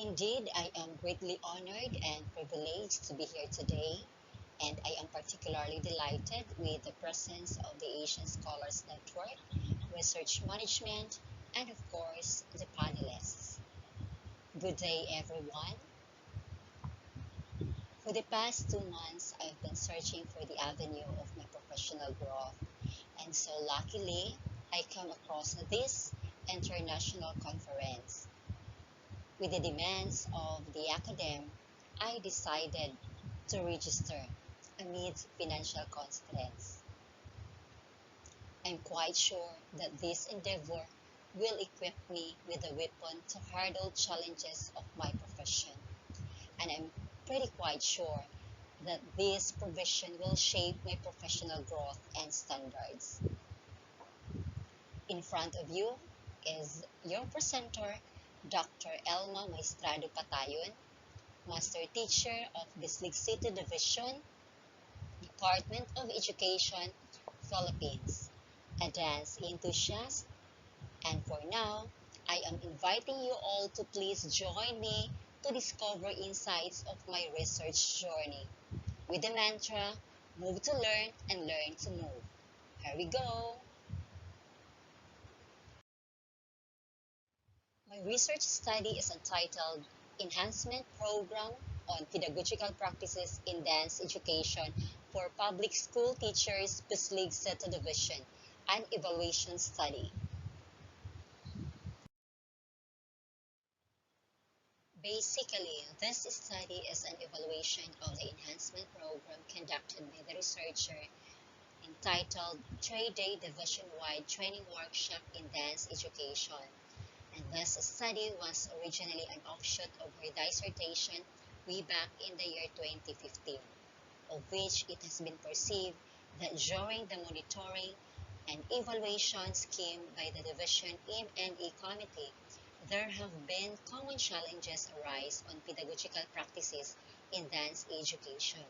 Indeed, I am greatly honored and privileged to be here today, and I am particularly delighted with the presence of the Asian Scholars Network, Research Management, and of course, the panelists. Good day, everyone. For the past 2 months, I've been searching for the avenue of my professional growth, and so luckily, I come across this international conference. With the demands of the academe, I decided to register amid financial constraints. I'm quite sure that this endeavor will equip me with a weapon to hurdle challenges of my profession, and I'm pretty quite sure that this provision will shape my professional growth and standards. In front of you is your presenter, Dr. Elma Patayon, Master Teacher of Bislig City Division, Department of Education, Philippines, a dance enthusiast, and for now, I am inviting you all to please join me to discover insights of my research journey with the mantra, move to learn and learn to move. Here we go! My research study is entitled Enhancement Program on Pedagogical Practices in Dance Education for Public School Teachers Bislig City Division, an evaluation study. Basically, this study is an evaluation of the enhancement program conducted by the researcher entitled 3-Day Division-Wide Training Workshop in Dance Education. And this study was originally an offshoot of her dissertation way back in the year 2015, of which it has been perceived that during the monitoring and evaluation scheme by the Division M&E Committee, there have been common challenges arise on pedagogical practices in dance education.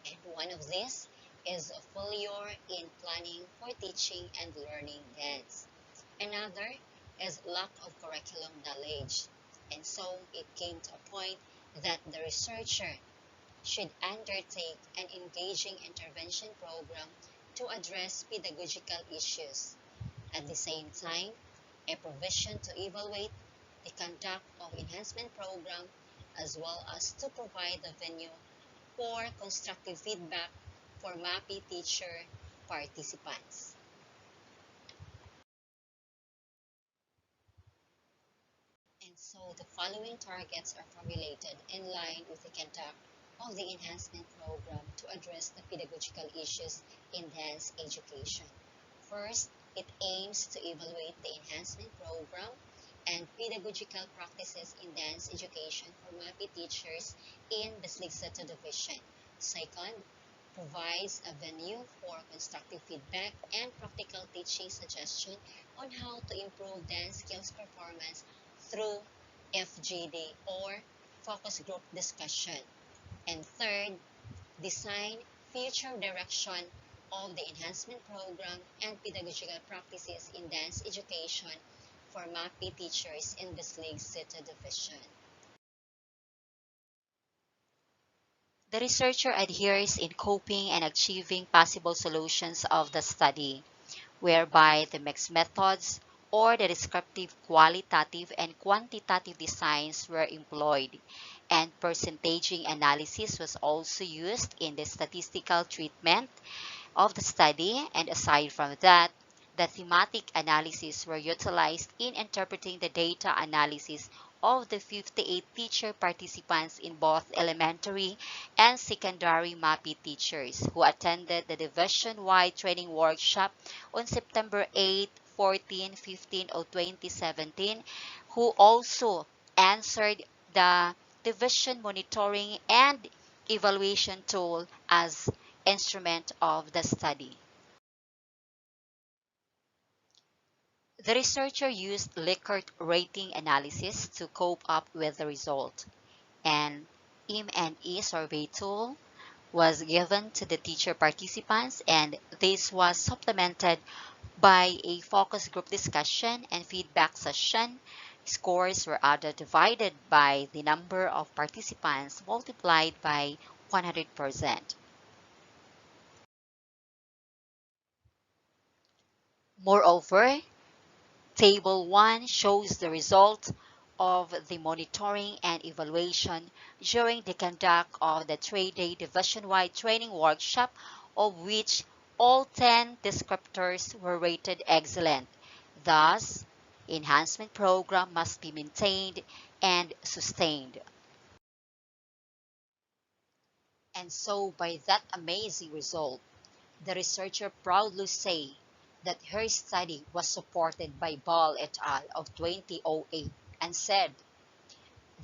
And one of these is a failure in planning for teaching and learning dance. Another is lack of curriculum knowledge. And so it came to a point that the researcher should undertake an engaging intervention program to address pedagogical issues. At the same time, a provision to evaluate the conduct of enhancement program as well as to provide the venue for constructive feedback for MAPI teacher participants. And so the following targets are formulated in line with the conduct of the enhancement program to address the pedagogical issues in dance education. First, it aims to evaluate the enhancement program and pedagogical practices in dance education for MAPI teachers in the Sligseta division. Second, provides a venue for constructive feedback and practical teaching suggestion on how to improve dance skills performance through FGD or focus group discussion. And third, design future direction of the enhancement program and pedagogical practices in dance education for MAPI teachers in Bislig City Division. The researcher adheres in coping and achieving possible solutions of the study, whereby the mixed methods or the descriptive qualitative and quantitative designs were employed, and percentaging analysis was also used in the statistical treatment of the study, and aside from that, the thematic analysis were utilized in interpreting the data analysis of the 58 teacher participants in both elementary and secondary MAPI teachers who attended the division-wide training workshop on September 8, 14, 15 of 2017, who also answered the division monitoring and evaluation tool as instrument of the study. The researcher used Likert rating analysis to cope up with the result, and M&E survey tool was given to the teacher participants, and this was supplemented by a focus group discussion and feedback session Scores were added divided by the number of participants multiplied by 100%. Moreover, Table 1 shows the result of the monitoring and evaluation during the conduct of the 3-day division-wide training workshop, of which all 10 descriptors were rated excellent. Thus, enhancement program must be maintained and sustained. And so, by that amazing result, the researcher proudly say that her study was supported by Ball et al. Of 2008 and said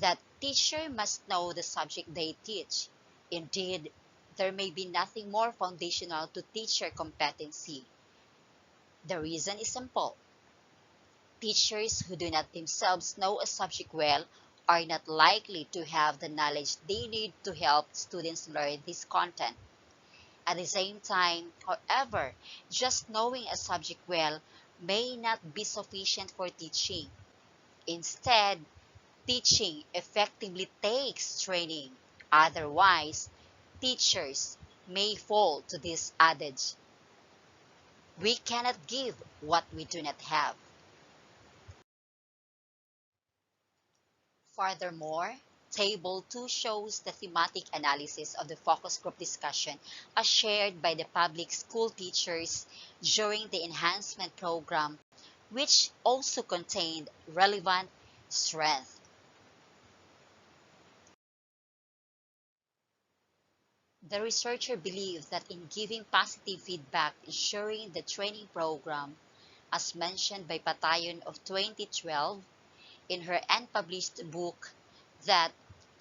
that teacher must know the subject they teach. Indeed, there may be nothing more foundational to teacher competency. The reason is simple. Teachers who do not themselves know a subject well are not likely to have the knowledge they need to help students learn this content. At the same time, however, just knowing a subject well may not be sufficient for teaching. Instead, teaching effectively takes training. Otherwise, teachers may fall to this adage: we cannot give what we do not have. Furthermore, Table 2 shows the thematic analysis of the focus group discussion as shared by the public school teachers during the enhancement program, which also contained relevant strength. The researcher believes that in giving positive feedback during the training program, as mentioned by Patayon of 2012 in her unpublished book, that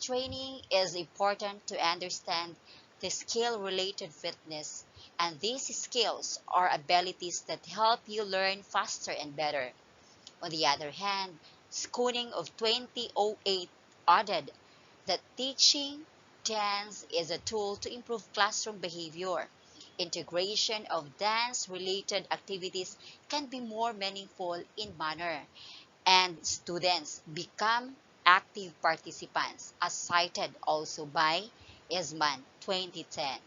training is important to understand the skill-related fitness, and these skills are abilities that help you learn faster and better. On the other hand, Schooling of 2008 added that teaching dance is a tool to improve classroom behavior. Integration of dance-related activities can be more meaningful in manner, and students become active participants, as cited also by Isman 2010.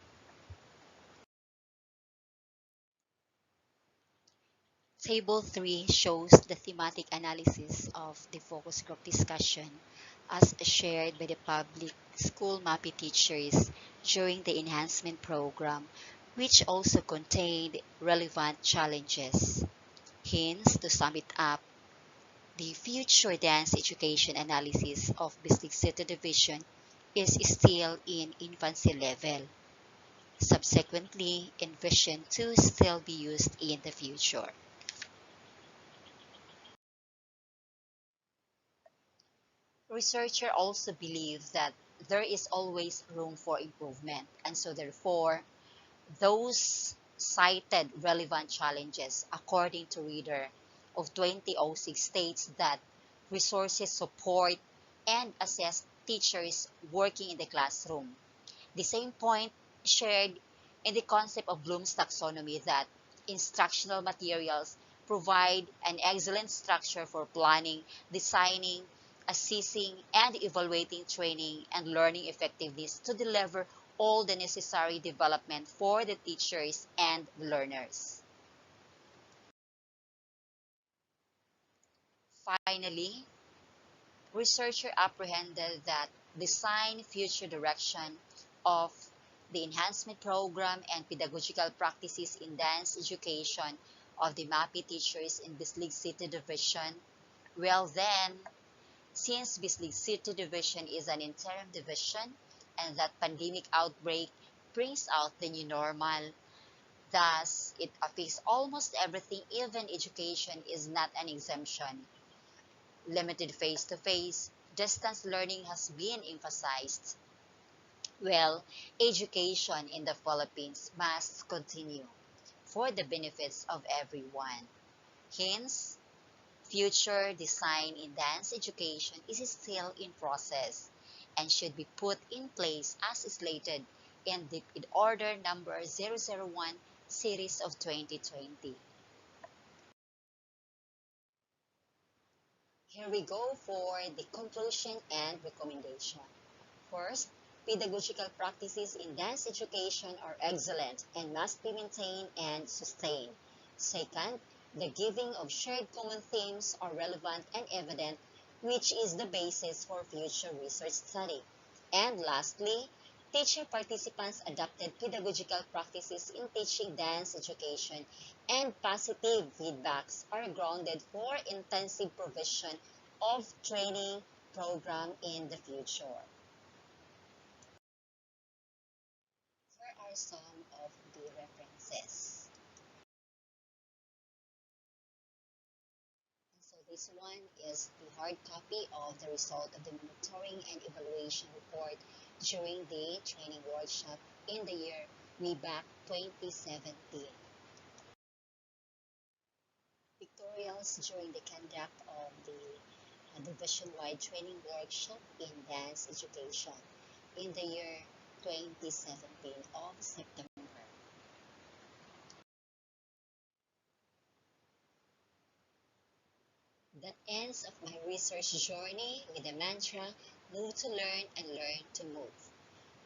Table 3 shows the thematic analysis of the focus group discussion as shared by the public school MAPI teachers during the enhancement program, which also contained relevant challenges. Hence, to sum it up, the future dance education analysis of Bislig City Division is still in infancy level. Subsequently, envisioned to still be used in the future. Researchers also believe that there is always room for improvement, and so therefore, those cited relevant challenges, according to Reader of 2006, states that resources support and assess teachers working in the classroom. The same point shared in the concept of Bloom's taxonomy that instructional materials provide an excellent structure for planning, designing, assessing, and evaluating training and learning effectiveness to deliver all the necessary development for the teachers and learners. Finally, researchers apprehended that design future direction of the enhancement program and pedagogical practices in dance education of the MAPI teachers in Bislig City Division. Well then, since Bislig City Division is an interim division and that pandemic outbreak brings out the new normal, thus it affects almost everything, even education is not an exemption. Limited face-to-face, distance learning has been emphasized. Well, education in the Philippines must continue for the benefits of everyone. Hence, future design in dance education is still in process and should be put in place as slated in the order number 001 series of 2020. Here we go for the conclusion and recommendation. First, pedagogical practices in dance education are excellent and must be maintained and sustained. Second, the giving of shared common themes are relevant and evident, which is the basis for future research study. And lastly, teacher participants adopted pedagogical practices in teaching dance education and positive feedbacks are grounded for intensive provision of training program in the future. Here are some of the references. So this one is the hard copy of the result of the monitoring and evaluation report during the training workshop in the year way back 2017. Pictorials during the conduct of the division-wide training workshop in dance education in the year 2017 of September. That ends of my research journey with the mantra, move to learn and learn to move.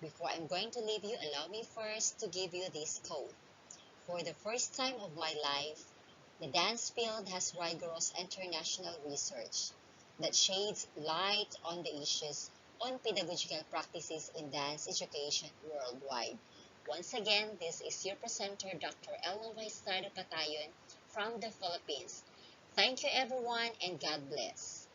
Before I'm going to leave you, allow me first to give you this quote. For the first time of my life, the dance field has rigorous international research that shades light on the issues on pedagogical practices in dance education worldwide. Once again, this is your presenter, Dr. Elma Patayon from the Philippines. Thank you everyone and God bless.